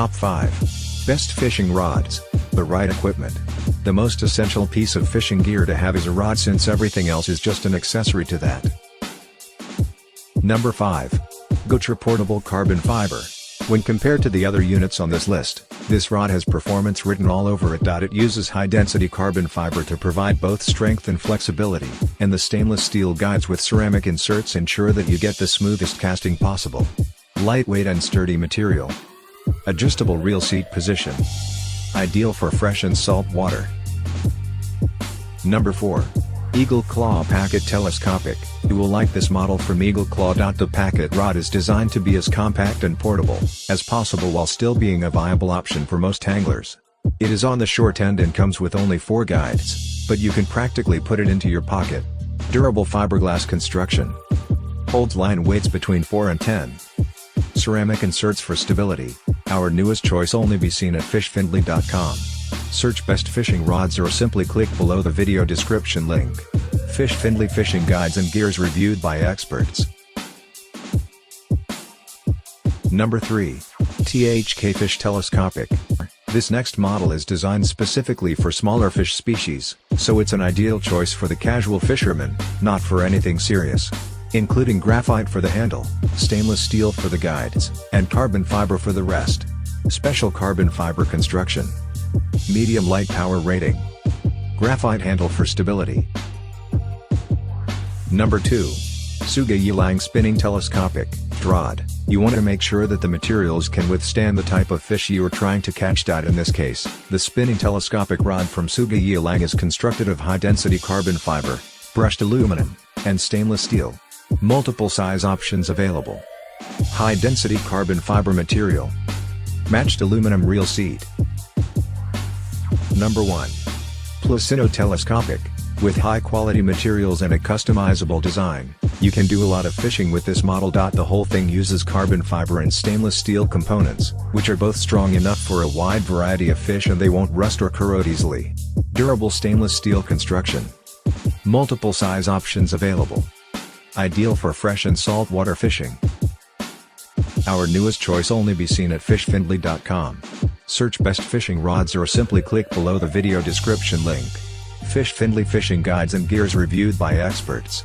Top 5. Best fishing rods. The right equipment. The most essential piece of fishing gear to have is a rod, since everything else is just an accessory to that. Number 5. Goture Portable Carbon Fiber. When compared to the other units on this list, this rod has performance written all over it. It uses high-density carbon fiber to provide both strength and flexibility, and the stainless steel guides with ceramic inserts ensure that you get the smoothest casting possible. Lightweight and sturdy material. Adjustable reel seat position. Ideal for fresh and salt water. Number 4. Eagle Claw Packet Telescopic. You will like this model from Eagle Claw. The packet rod is designed to be as compact and portable as possible while still being a viable option for most anglers. It is on the short end and comes with only 4 guides, but you can practically put it into your pocket. Durable fiberglass construction. Holds line weights between 4 and 10. Ceramic inserts for stability. Our newest choice, only be seen at fishfindly.com. Search best fishing rods or simply click below the video description link. Fish Findlay fishing guides and gears reviewed by experts. Number 3. THK Fish Telescopic. This next model is designed specifically for smaller fish species, so it's an ideal choice for the casual fisherman, not for anything serious. Including graphite for the handle, stainless steel for the guides, and carbon fiber for the rest. Special carbon fiber construction. Medium light power rating. Graphite handle for stability. Number 2. Sougayilang Spinning Telescopic Rod. You want to make sure that the materials can withstand the type of fish you are trying to catch. In this case, the spinning telescopic rod from Sougayilang is constructed of high-density carbon fiber, brushed aluminum, and stainless steel. Multiple size options available. High-density carbon fiber material. Matched aluminum reel seat. Number 1. Placido Telescopic. With high-quality materials and a customizable design, you can do a lot of fishing with this model. The whole thing uses carbon fiber and stainless steel components, which are both strong enough for a wide variety of fish and they won't rust or corrode easily. Durable stainless steel construction. Multiple size options available. Ideal for fresh and saltwater fishing. Our newest choice, only be seen at fishfindly.com. Search best fishing rods or simply click below the video description link. Fish Findlay fishing guides and gears reviewed by experts.